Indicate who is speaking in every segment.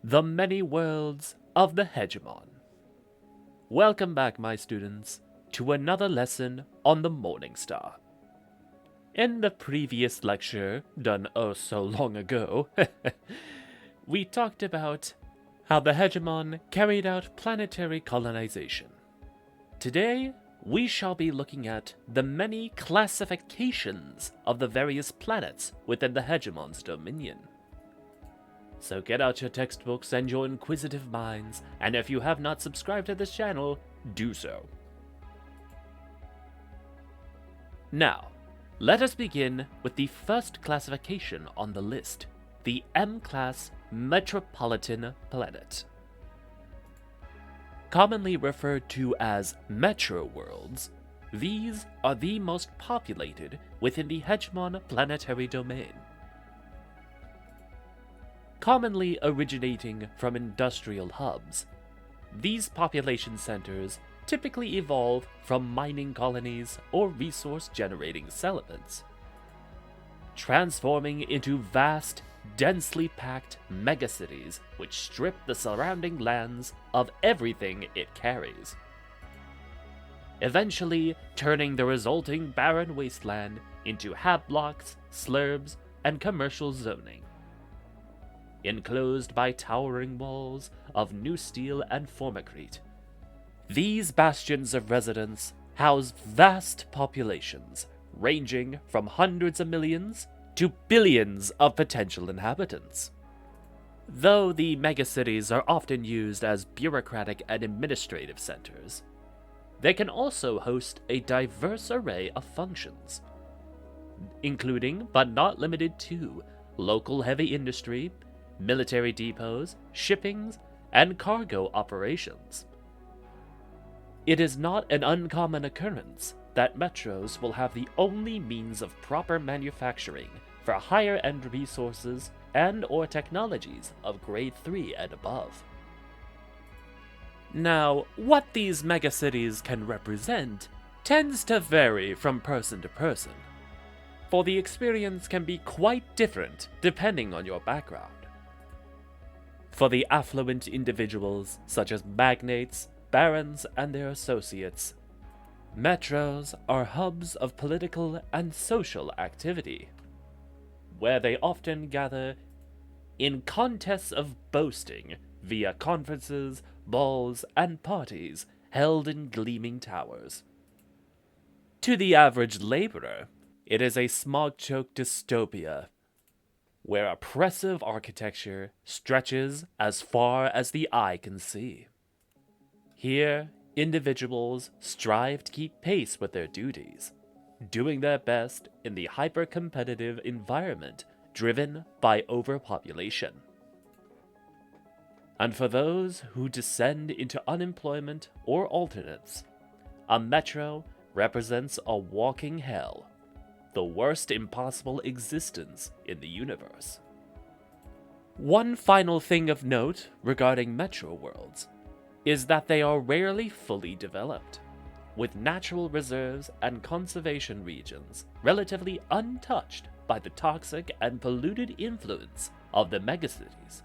Speaker 1: The Many Worlds of the Hegemon. Welcome back, my students, to another lesson on the Morningstar. In the previous lecture, done oh so long ago, we talked about how the Hegemon carried out planetary colonization. Today, we shall be looking at the many classifications of the various planets within the Hegemon's dominion. So get out your textbooks and your inquisitive minds, and if you have not subscribed to this channel, do so. Now, let us begin with the first classification on the list, the M-Class Metropolitan Planet. Commonly referred to as Metro Worlds, these are the most populated within the Hegemon planetary domain. Commonly originating from industrial hubs, these population centers typically evolve from mining colonies or resource-generating settlements, transforming into vast, densely packed megacities which strip the surrounding lands of everything it carries, eventually turning the resulting barren wasteland into hab blocks, slurbs, and commercial zoning. Enclosed by towering walls of new steel and formicrete, these bastions of residence house vast populations ranging from hundreds of millions to billions of potential inhabitants. Though the megacities are often used as bureaucratic and administrative centers, they can also host a diverse array of functions, including but not limited to local heavy industry, military depots, shippings, and cargo operations. It is not an uncommon occurrence that metros will have the only means of proper manufacturing for higher-end resources and/or technologies of Grade 3 and above. Now, what these megacities can represent tends to vary from person to person, for the experience can be quite different depending on your background. For the affluent individuals, such as magnates, barons, and their associates, metros are hubs of political and social activity, where they often gather in contests of boasting via conferences, balls, and parties held in gleaming towers. To the average laborer, it is a smog-choked dystopia, where oppressive architecture stretches as far as the eye can see. Here, individuals strive to keep pace with their duties, doing their best in the hyper-competitive environment driven by overpopulation. And for those who descend into unemployment or alternates, a metro represents a walking hell, the worst impossible existence in the universe. One final thing of note regarding metro worlds is that they are rarely fully developed, with natural reserves and conservation regions relatively untouched by the toxic and polluted influence of the megacities.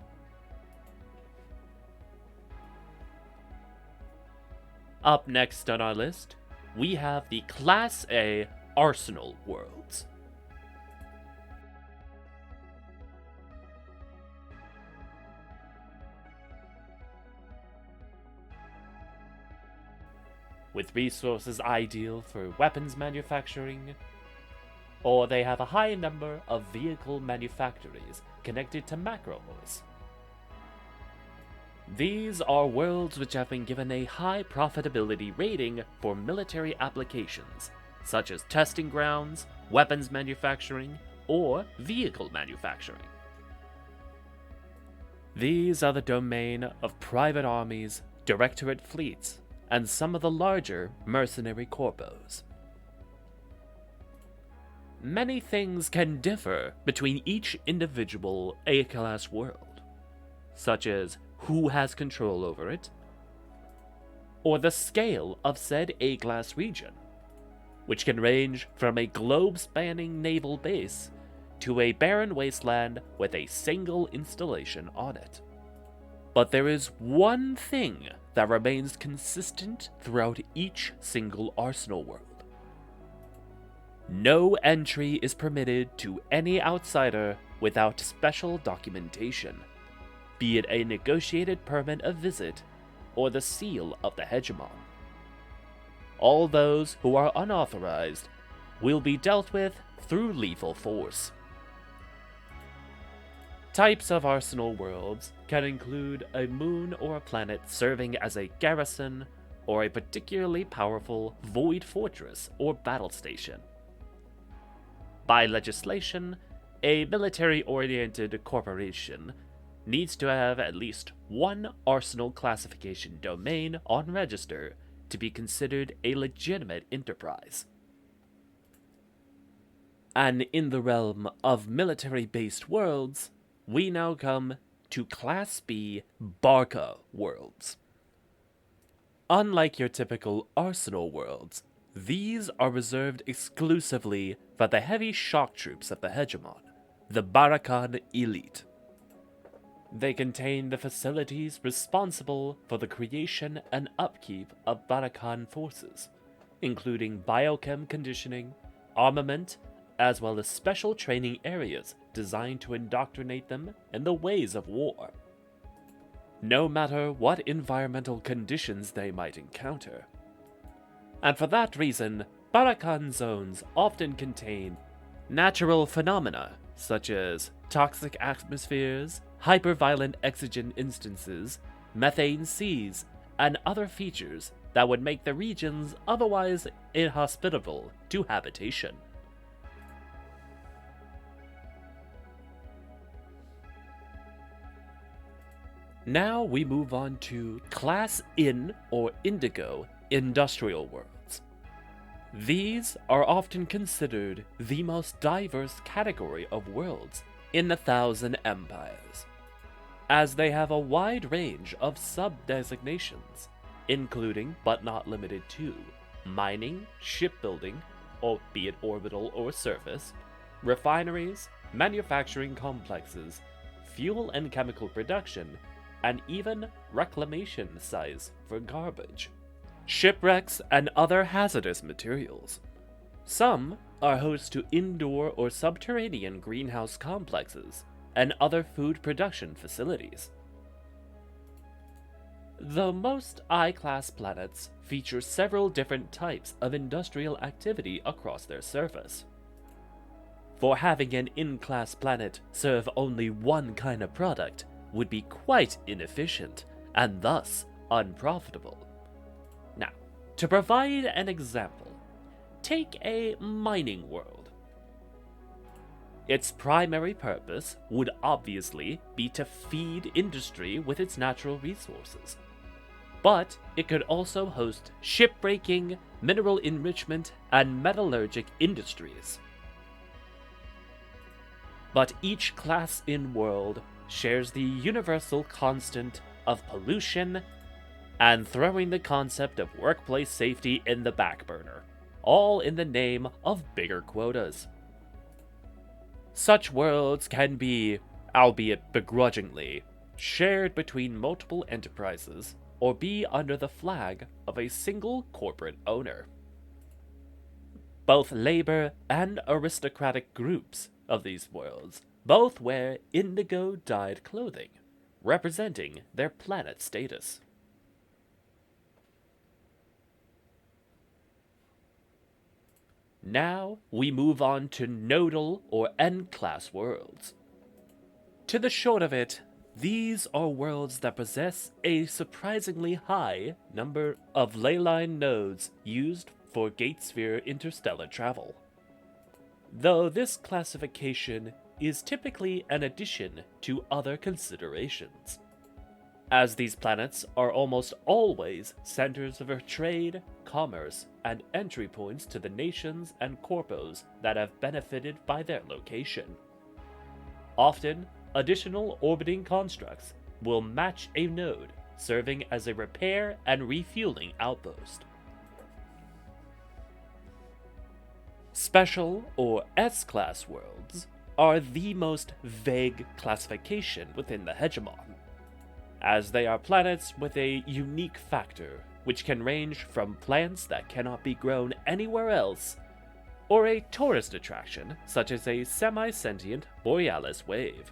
Speaker 1: Up next on our list, we have the Class A Arsenal Worlds. With resources ideal for weapons manufacturing, or they have a high number of vehicle manufactories connected to macros. These are worlds which have been given a high profitability rating for military applications, such as testing grounds, weapons manufacturing, or vehicle manufacturing. These are the domain of private armies, directorate fleets, and some of the larger mercenary corpos. Many things can differ between each individual A-class world, such as who has control over it, or the scale of said A-class region, which can range from a globe-spanning naval base to a barren wasteland with a single installation on it. But there is one thing that remains consistent throughout each single Arsenal world. No entry is permitted to any outsider without special documentation, be it a negotiated permit of visit or the seal of the Hegemon. All those who are unauthorized will be dealt with through lethal force. Types of Arsenal worlds can include a moon or a planet serving as a garrison, or a particularly powerful void fortress or battle station. By legislation, a military-oriented corporation needs to have at least one Arsenal classification domain on register to be considered a legitimate enterprise. And in the realm of military-based worlds, we now come to Class B Barca worlds. Unlike your typical Arsenal worlds, these are reserved exclusively for the heavy shock troops of the Hegemon, the Barakan Elite. They contain the facilities responsible for the creation and upkeep of Barakan forces, including biochem conditioning, armament, as well as special training areas designed to indoctrinate them in the ways of war. No matter what environmental conditions they might encounter. And for that reason, Barakan zones often contain natural phenomena such as toxic atmospheres, hyper-violent exogen instances, methane seas, and other features that would make the regions otherwise inhospitable to habitation. Now we move on to Class In or Indigo industrial worlds. These are often considered the most diverse category of worlds in the Thousand Empires, as they have a wide range of sub-designations, including but not limited to mining, shipbuilding, albeit orbital or surface, refineries, manufacturing complexes, fuel and chemical production, and even reclamation sites for garbage, shipwrecks, and other hazardous materials. Some are host to indoor or subterranean greenhouse complexes and other food production facilities. The most I-class planets feature several different types of industrial activity across their surface. For having an in-class planet serve only one kind of product would be quite inefficient and thus unprofitable. Now, to provide an example, take a mining world. Its primary purpose would obviously be to feed industry with its natural resources, but it could also host shipbreaking, mineral enrichment, and metallurgic industries. But each class in world shares the universal constant of pollution and throwing the concept of workplace safety in the back burner, all in the name of bigger quotas. Such worlds can be, albeit begrudgingly, shared between multiple enterprises or be under the flag of a single corporate owner. Both labor and aristocratic groups of these worlds both wear indigo-dyed clothing, representing their planet status. Now we move on to nodal or N-class worlds. To the short of it, these are worlds that possess a surprisingly high number of ley line nodes used for gate sphere interstellar travel. Though this classification is typically an addition to other considerations, as these planets are almost always centers of trade, commerce, and entry points to the nations and corpos that have benefited by their location. Often, additional orbiting constructs will match a node, serving as a repair and refueling outpost. Special or S-class worlds are the most vague classification within the Hegemon. as they are planets with a unique factor, which can range from plants that cannot be grown anywhere else, or a tourist attraction such as a semi-sentient borealis wave.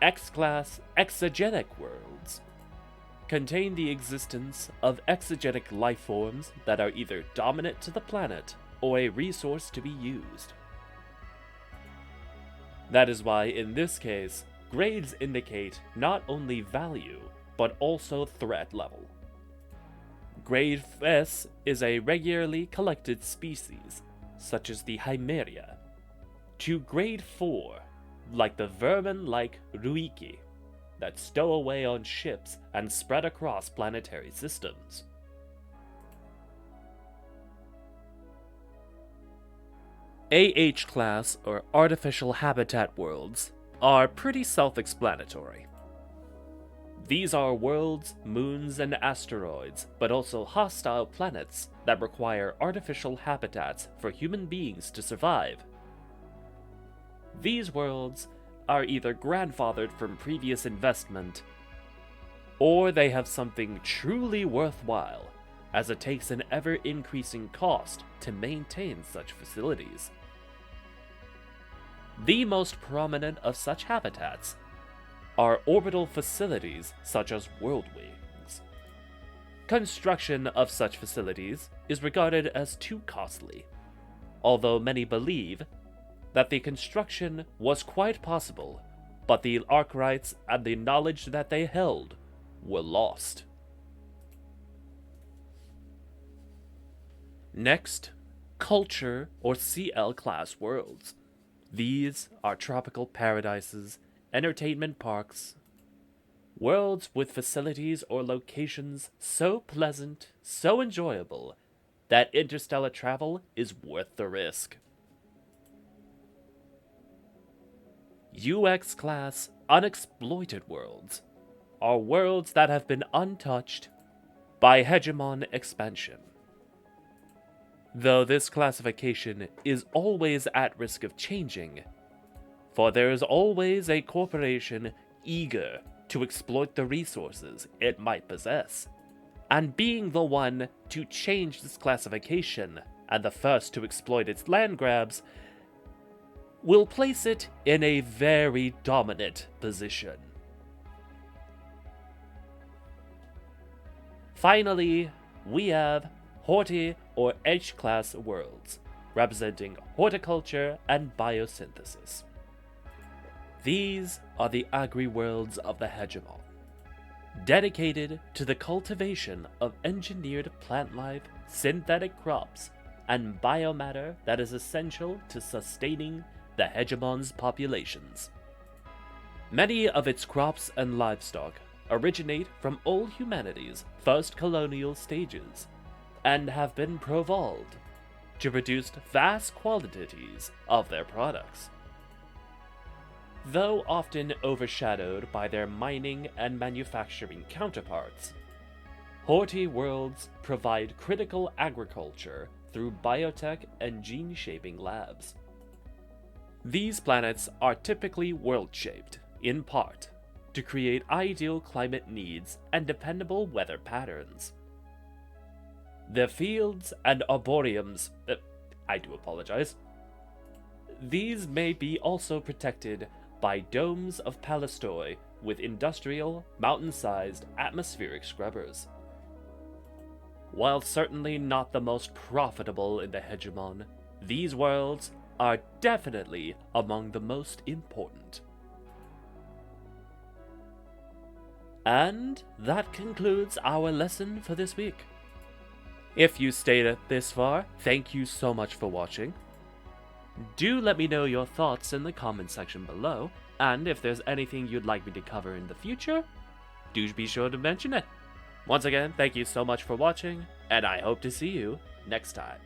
Speaker 1: X-class exogenic worlds contain the existence of exogenic life forms that are either dominant to the planet or a resource to be used. That is why, in this case, grades indicate not only value, but also threat level. Grade S is a regularly collected species, such as the Chimeria, to Grade 4, like the vermin-like Ruiki, that stow away on ships and spread across planetary systems. AH-class, or artificial habitat worlds, are pretty self-explanatory. These are worlds, moons, and asteroids, but also hostile planets that require artificial habitats for human beings to survive. These worlds are either grandfathered from previous investment, or they have something truly worthwhile, as it takes an ever-increasing cost to maintain such facilities. The most prominent of such habitats are orbital facilities such as worldwings. Construction of such facilities is regarded as too costly, although many believe that the construction was quite possible, but the Arkwrights and the knowledge that they held were lost. Next, culture or CL-class worlds. These are tropical paradises, entertainment parks, worlds with facilities or locations so pleasant, so enjoyable, that interstellar travel is worth the risk. UX-class unexploited worlds are worlds that have been untouched by Hegemonic expansion. Though this classification is always at risk of changing, for there is always a corporation eager to exploit the resources it might possess, and being the one to change this classification and the first to exploit its land grabs will place it in a very dominant position. Finally, we have Horti or H-class worlds, representing horticulture and biosynthesis. These are the agri-worlds of the Hegemon, dedicated to the cultivation of engineered plant life, synthetic crops, and biomatter that is essential to sustaining the Hegemon's populations. Many of its crops and livestock originate from old humanity's first colonial stages, and have been provolved to produce vast quantities of their products. Though often overshadowed by their mining and manufacturing counterparts, Horti worlds provide critical agriculture through biotech and gene-shaping labs. These planets are typically world-shaped, in part, to create ideal climate needs and dependable weather patterns. The fields and arboreums, these may be also protected by domes of Palistoi with industrial, mountain-sized atmospheric scrubbers. While certainly not the most profitable in the Hegemon, these worlds are definitely among the most important. And that concludes our lesson for this week. If you stayed this far, thank you so much for watching. Do let me know your thoughts in the comment section below, and if there's anything you'd like me to cover in the future, do be sure to mention it. Once again, thank you so much for watching, and I hope to see you next time.